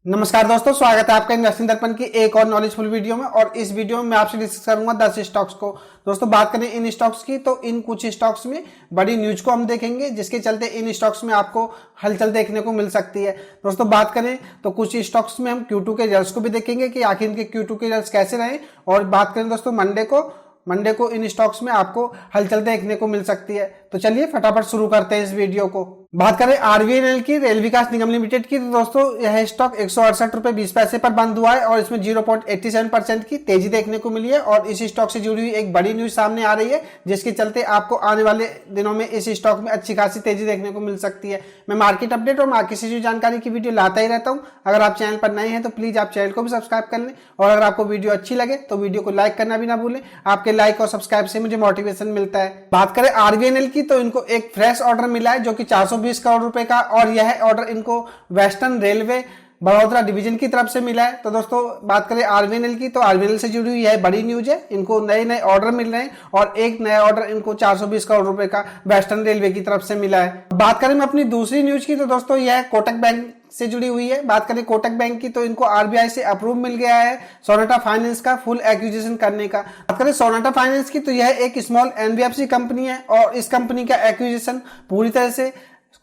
नमस्कार दोस्तों, स्वागत है आपका इन्वेस्टिंग दर्पण की एक और नॉलेजफुल वीडियो में। और इस वीडियो में मैं आपसे डिस्कस करूंगा 10 स्टॉक्स को। दोस्तों बात करें इन स्टॉक्स की, तो इन कुछ स्टॉक्स में बड़ी न्यूज को हम देखेंगे जिसके चलते इन स्टॉक्स में आपको हलचल देखने को मिल सकती है। दोस्तों बात करें तो कुछ स्टॉक्स में हम Q2 के रिजल्ट्स को भी देखेंगे कि आखिर इनके Q2 के रिजल्ट्स कैसे रहे। और बात करें दोस्तों मंडे को इन स्टॉक्स में आपको हलचल देखने को मिल सकती है। तो चलिए फटाफट शुरू करते हैं इस वीडियो को। बात करें आरवीएनएल की, रेल विकास निगम लिमिटेड की, तो दोस्तों यह स्टॉक 168.20 पर बंद हुआ है और इसमें 0.87% की तेजी देखने को मिली है। और इस स्टॉक से जुड़ी हुई एक बड़ी न्यूज सामने आ रही है जिसके चलते आपको आने वाले दिनों में इस स्टॉक में अच्छी खासी तेजी देखने को मिल सकती है। मैं मार्केट अपडेट और मार्केट से जुड़ी जानकारी की वीडियो लाता ही रहता हूं। अगर आप चैनल पर नए हैं तो प्लीज आप चैनल को भी सब्सक्राइब कर लें, और अगर आपको वीडियो अच्छी लगे तो वीडियो को लाइक करना भी ना भूलें। आपके लाइक और सब्सक्राइब से मुझे मोटिवेशन मिलता है। बात करें आरवीएनएल की, तो इनको एक फ्रेश ऑर्डर मिला है जो कि 420 करोड़ रुपए का, और यह ऑर्डर इनको वेस्टर्न रेलवे बड़ौदा डिवीजन की तरफ से मिला है। तो दोस्तों बात करें आरवीएनएल की, तो आरवीएनएल से जुड़ी हुई यह बड़ी न्यूज है। इनको नए नए ऑर्डर मिल रहे हैं और एक नया ऑर्डर इनको 420 करोड़ रुपए का वेस्टर्न रेलवे की तरफ से मिला है। बात करें अपनी दूसरी न्यूज की, तो दोस्तों यह कोटक बैंक से जुड़ी हुई है। बात करें कोटक बैंक की, तो इनको आरबीआई से अप्रूव मिल गया है सोनाटा फाइनेंस का फुल एक्विजिशन करने का। बात करें सोनाटा फाइनेंस की, तो यह एक स्मॉल एनबीएफसी कंपनी है और इस कंपनी का एक्विजिशन पूरी तरह से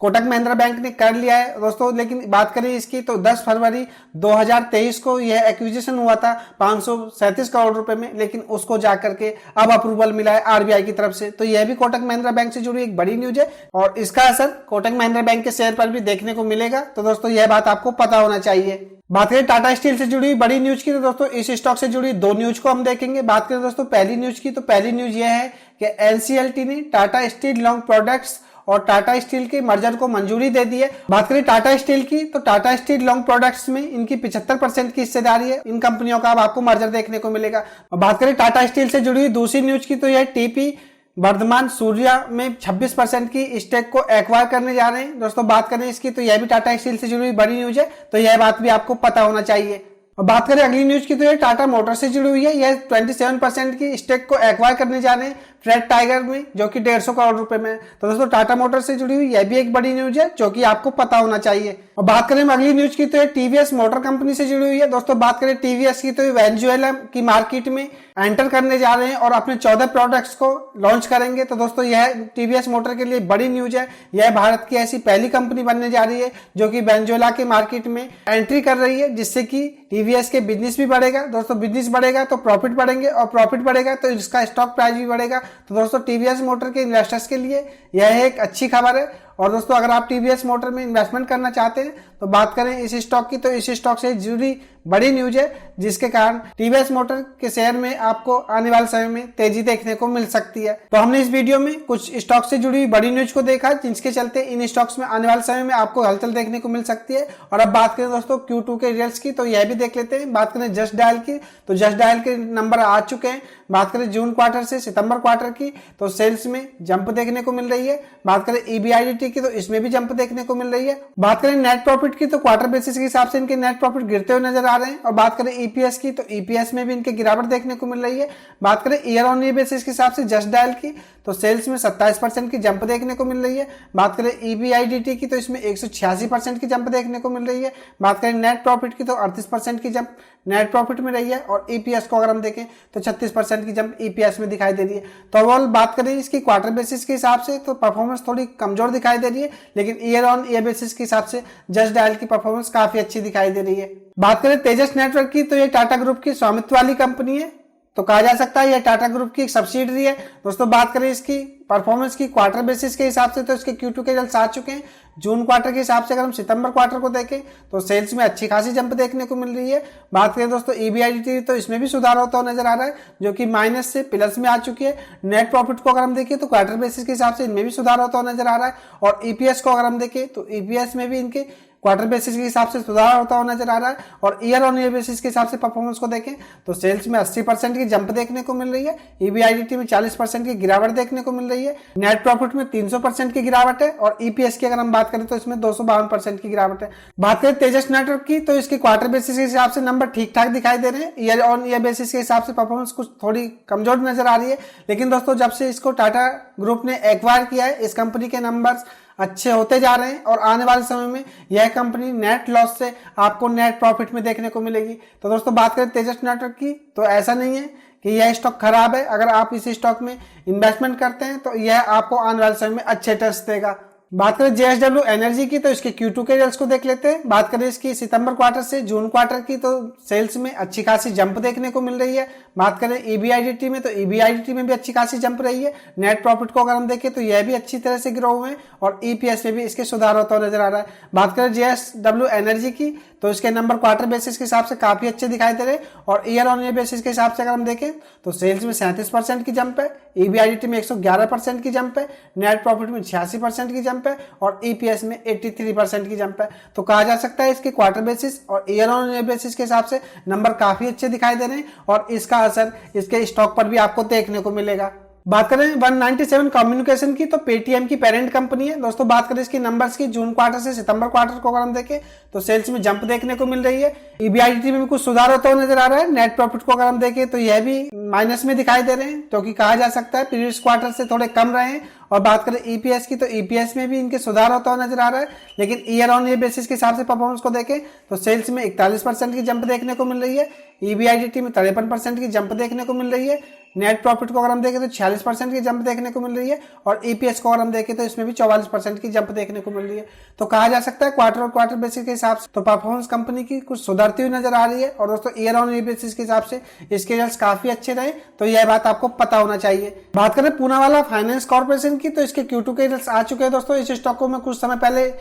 कोटक महिंद्रा बैंक ने कर लिया है दोस्तों। लेकिन बात करें इसकी, तो 10 फरवरी 2023 को यह एक्विजिशन हुआ था 537 करोड़ रुपए में, लेकिन उसको जाकर के अब अप्रूवल मिला है आरबीआई की तरफ से। तो यह भी कोटक महिंद्रा बैंक से जुड़ी एक बड़ी न्यूज है और इसका असर कोटक महिंद्रा बैंक के शेयर पर भी देखने को मिलेगा। तो दोस्तों यह बात आपको पता होना चाहिए। बात करें टाटा स्टील से जुड़ी बड़ी न्यूज की, तो दोस्तों इस स्टॉक से जुड़ी दो न्यूज को हम देखेंगे। बात करें दोस्तों पहली न्यूज की, तो पहली न्यूज यह है कि एनसीएलटी ने टाटा स्टील लॉन्ग प्रोडक्ट्स और टाटा स्टील के मर्जर को मंजूरी दे दी है। बात करें टाटा स्टील की, तो टाटा स्टील लॉन्ग प्रोडक्ट्स में इनकी 75% की हिस्सेदारी है। इन कंपनियों का अब आपको मर्जर देखने को मिलेगा। बात करें टाटा स्टील से जुड़ी हुई दूसरी न्यूज की, तो यह टीपी वर्धमान सूर्या में 26% की स्टेक को एक्वायर करने जा रहे हैं। दोस्तों बात करें इसकी, तो यह भी टाटा स्टील से जुड़ी हुई बड़ी न्यूज है। तो यह बात भी आपको पता होना चाहिए। और बात करें अगली न्यूज की, तो ये टाटा मोटर से जुड़ी हुई है। यह 27% की स्टेक को एक्वायर करने जा रहे हैं फ्रेट टाइगर में, जो कि 150 करोड़ रुपए में है। तो दोस्तों टाटा मोटर से जुड़ी हुई यह भी एक बड़ी न्यूज है जो कि आपको पता होना चाहिए। और बात करें अगली न्यूज की, तो ये टीवीएस मोटर कंपनी से जुड़ी हुई है। दोस्तों बात करें टीवीएस की, तो वेनेजुएला की मार्केट में एंटर करने जा रहे हैं और अपने 14 प्रोडक्ट्स को लॉन्च करेंगे। तो दोस्तों यह टीवीएस मोटर के लिए बड़ी न्यूज है। यह भारत की ऐसी पहली कंपनी बनने जा रही है जो कि वेनेजुएला के मार्केट में एंट्री कर रही है, जिससे कि टीवीएस के बिजनेस भी बढ़ेगा। दोस्तों बिजनेस बढ़ेगा तो प्रॉफिट बढ़ेंगे, और प्रॉफिट बढ़ेगा तो इसका स्टॉक प्राइस भी बढ़ेगा। तो दोस्तों टीवीएस मोटर के इन्वेस्टर्स के लिए यह एक अच्छी खबर है। और दोस्तों अगर आप टीवीएस मोटर में इन्वेस्टमेंट करना चाहते हैं तो बात करें इस स्टॉक की, तो इस स्टॉक से जुड़ी बड़ी न्यूज है जिसके कारण टीवीएस मोटर के शेयर में आपको आने वाले समय में तेजी देखने को मिल सकती है। तो हमने इस वीडियो में कुछ स्टॉक से जुड़ी बड़ी न्यूज को देखा जिसके चलते इन स्टॉक्स में आने वाले समय में आपको हलचल देखने को मिल सकती है। और अब बात करें दोस्तों Q2 के रिजल्ट्स की, तो यह भी देख लेते हैं। बात करें जस्ट डायल की, तो जस्ट डायल के नंबर आ चुके हैं। बात करें जून क्वार्टर से सितंबर क्वार्टर की, तो सेल्स में जंप देखने को मिल रही है। बात करें EBIDT की, तो इसमें भी जंप देखने को मिल रही है। बात करें नेट प्रॉफिट की, तो क्वार्टर बेसिस के हिसाब से इनके नेट प्रॉफिट गिरते हुए नजर आ रहे हैं। और बात करें EPS की, तो EPS में भी इनके गिरावट देखने को मिल रही है। बात करें ईयर ऑन ईयर बेसिस के हिसाब से जस्ट डायल की, तो सेल्स में 27% की जंप देखने को मिल रही है। बात करें EBIDT की, तो इसमें 186% की जंप देखने को मिल रही है। बात करें नेट प्रॉफिट की, तो 38% की जंप नेट प्रॉफिट में रही है। और EPS को अगर हम देखें तो 36% की जंप EPS में दिखाई दे रही है। तो ओवरऑल बात करें इसकी क्वार्टर बेसिस के हिसाब से, तो परफॉर्मेंस थोड़ी कमजोर दिखाई दे रही है, लेकिन ईयर ऑन ईयर बेसिस के हिसाब से जस्ट डायल की परफॉर्मेंस काफी अच्छी दिखाई दे रही है। बात करें तेजस नेटवर्क की, तो ये टाटा ग्रुप की स्वामित्व वाली कंपनी है, तो कहा जा सकता है यह टाटा ग्रुप की एक सब्सिडरी है। दोस्तों बात करें इसकी परफॉर्मेंस की क्वार्टर बेसिस के हिसाब से, तो इसके Q2 के रिजल्ट्स आ चुके हैं। जून क्वार्टर के हिसाब से अगर हम सितंबर क्वार्टर को देखें तो सेल्स में अच्छी खासी जंप देखने को मिल रही है। बात करें दोस्तों EBIDT, तो इसमें भी सुधार होता हुआ नजर आ रहा है, जो कि माइनस से प्लस में आ चुकी है। नेट प्रॉफिट को अगर हम देखें तो क्वार्टर बेसिस के हिसाब से इनमें भी सुधार होता हुआ नजर आ रहा है। और EPS को अगर हम देखें तो EPS में भी इनके क्वार्टर बेसिस के हिसाब से सुधार होता हुआ नजर आ रहा है। और ईयर ऑन ईयर बेसिस के हिसाब से परफॉर्मेंस को देखें तो सेल्स में 80% की जंप देखने को मिल रही है। EBIDT में 40% की गिरावट देखने को मिल रही है। नेट प्रॉफिट में 300% की गिरावट है। और EPS की अगर हम बात करें तो इसमें 252% की गिरावट है। बात करें तेजस नेटवर्क की, तो इसके क्वार्टर बेसिस के हिसाब से नंबर ठीक ठाक दिखाई दे रहे हैं। ईयर ऑन ईयर बेसिस के हिसाब से परफॉर्मेंस कुछ थोड़ी कमजोर नजर आ रही है। लेकिन दोस्तों जब से इसको टाटा ग्रुप ने एक्वायर किया है, इस कंपनी के नंबर्स अच्छे होते जा रहे हैं और आने वाले समय में यह कंपनी नेट लॉस से आपको नेट प्रॉफिट में देखने को मिलेगी। तो दोस्तों बात करें तेजस नेटवर्क की, तो ऐसा नहीं है कि यह स्टॉक खराब है। अगर आप इस स्टॉक में इन्वेस्टमेंट करते हैं तो यह आपको आने वाले समय में अच्छे रिटर्न्स देगा। बात करें JSW एनर्जी की, तो इसके Q2 के रिजल्ट्स को देख लेते हैं। बात करें इसकी सितंबर क्वार्टर से जून क्वार्टर की, तो सेल्स में अच्छी खासी जंप देखने को मिल रही है। बात करें EBIDT में, तो EBIDT में भी अच्छी खासी जंप रही है। नेट प्रॉफिट को अगर हम देखें तो यह भी अच्छी तरह से ग्रो हुए हैं और EPS में भी इसके सुधार होता हुआ नजर आ रहा है। बात करें JSW एनर्जी की, तो इसके नंबर क्वार्टर बेसिस के हिसाब से काफी अच्छे दिखाई दे रहे हैं और ईयर ऑन ईयर बेसिस के हिसाब से अगर हम देखें तो सेल्स में 37% की जंप है, EBIDT में 111% की जंप है, नेट प्रॉफिट में 86% की जंप है और EPS में 83% की जंप है। तो कहा जा सकता है इसके क्वार्टर बेसिस और ईयर ऑन ईयर बेसिस के हिसाब से नंबर काफी अच्छे दिखाई दे रहे हैं और इसका असर इसके स्टॉक पर भी आपको देखने को मिलेगा। बात करें 197 कम्युनिकेशन की, तो पेटीएम की पेरेंट कंपनी है। दोस्तों बात करें इसकी नंबर्स की, जून क्वार्टर से सितंबर क्वार्टर को अगर हम देखें तो सेल्स में जंप देखने को मिल रही है, EBIDT में भी कुछ सुधार होता हुआ नजर आ रहा है। नेट प्रॉफिट को अगर हम देखें तो यह भी माइनस में दिखाई दे रहे हैं, क्योंकि कहा जा सकता है प्रीवियस क्वार्टर से थोड़े कम रहे हैं। और बात करें EPS की, तो EPS में भी इनके सुधार होता हुआ नजर आ रहा है, लेकिन ईयर ऑन ईयर बेसिस के हिसाब से परफॉर्मेंस को देखें तो सेल्स में 41% की जंप देखने को मिल रही है, EBIDT में 53% की जंप देखने को मिल रही है, नेट प्रॉफिट को अगर हम देखें तो 46% की जंप देखने को मिल रही है और EPS को अगर हम देखें तो इसमें भी 44% की जंप देखने को मिल रही है। तो कहा जा सकता है क्वार्टर और क्वार्टर बेसिस के हिसाब से तो परफॉर्मेंस कंपनी की कुछ सुधरती हुई नजर आ रही है। और दोस्तों ईयर ऑन ईयर बेसिस के हिसाब से इसके रिजल्ट्स काफी अच्छे रहे, तो यह बात आपको पता होना चाहिए। बात करें पूनावाला फाइनेंस कॉर्पोरेशन की, तो इसके Q2 के रिजल्ट्स आ चुके हैं। दोस्तों इस स्टॉक को मैं कुछ समय पहले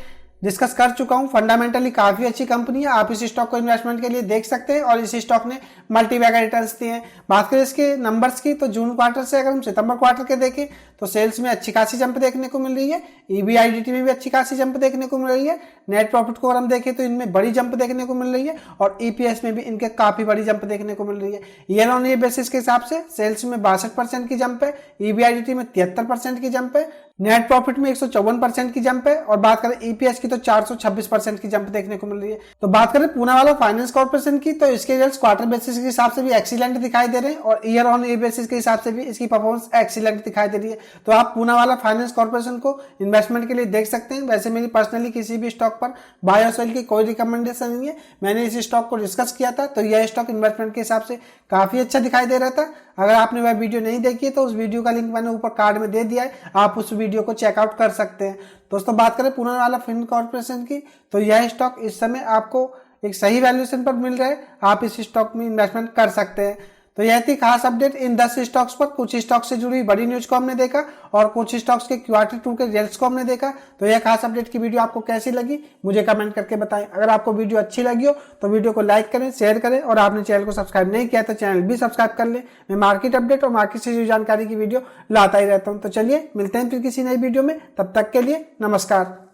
डिस्कस कर चुका हूं। फंडामेंटली काफी अच्छी कंपनी है, आप इस स्टॉक को इन्वेस्टमेंट के लिए देख सकते हैं और इस स्टॉक ने मल्टी बैगर रिटर्न्स दिए हैं। बात करें इसके नंबर्स की, तो जून क्वार्टर से अगर हम सितंबर क्वार्टर के देखें तो सेल्स में अच्छी खासी जंप देखने को मिल रही है, EBIDT में भी अच्छी खासी जंप देखने को मिल रही है, नेट प्रॉफिट को अगर हम देखें तो इनमें बड़ी जंप देखने को मिल रही है और EPS में भी इनके काफी बड़ी जंप देखने को मिल रही है। ईयर ऑन ईयर बेसिस के हिसाब से सेल्स में 62% की जंप है, EBIDT में 73% की जंप है, नेट प्रॉफिट में 154% की जंप है और बात करें EPS की तो 426% की जंप देखने को मिल रही है। तो बात करें पूनावाला फाइनेंस कॉर्पोरेशन की, तो इसके रिजल्ट्स क्वार्टर बेसिस के हिसाब से भी एक्सीलेंट दिखाई दे रहे हैं और ईयर ऑन ईयर बेसिस के हिसाब से भी इसकी परफॉर्मेंस एक्सीलेंट दिखाई दे रही है। तो आप पूनावाला फाइनेंस कॉर्पोरेशन को इन्वेस्टमेंट के लिए देख सकते हैं। वैसे मेरी पर्सनली किसी भी स्टॉक पर बाय और सेल की कोई रिकमेंडेशन नहीं है, मैंने इस स्टॉक को डिस्कस किया था तो यह स्टॉक इन्वेस्टमेंट के हिसाब से काफी अच्छा दिखाई दे रहा था। अगर आपने वह वीडियो नहीं देखी है तो उस वीडियो का लिंक मैंने ऊपर कार्ड में दे दिया है, आप उस वीडियो को चेकआउट कर सकते हैं। दोस्तों बात करें पूनावाला फाइनेंस कॉर्पोरेशन की, तो यह स्टॉक इस समय आपको एक सही वैल्यूएशन पर मिल रहा है, आप इस स्टॉक में इन्वेस्टमेंट कर सकते हैं। तो यह थी खास अपडेट इन 10 स्टॉक्स पर। कुछ स्टॉक्स से जुड़ी बड़ी न्यूज को हमने देखा और कुछ स्टॉक्स के Q2 के रिजल्ट्स को हमने देखा। तो यह खास अपडेट की वीडियो आपको कैसी लगी मुझे कमेंट करके बताएं। अगर आपको वीडियो अच्छी लगी हो तो वीडियो को लाइक करें, शेयर करें और आपने चैनल को सब्सक्राइब नहीं किया तो चैनल भी सब्सक्राइब कर लें। मैं मार्केट अपडेट और मार्केट से जुड़ी जानकारी की वीडियो लाता ही रहता हूँ। तो चलिए मिलते हैं फिर किसी नई वीडियो में, तब तक के लिए नमस्कार।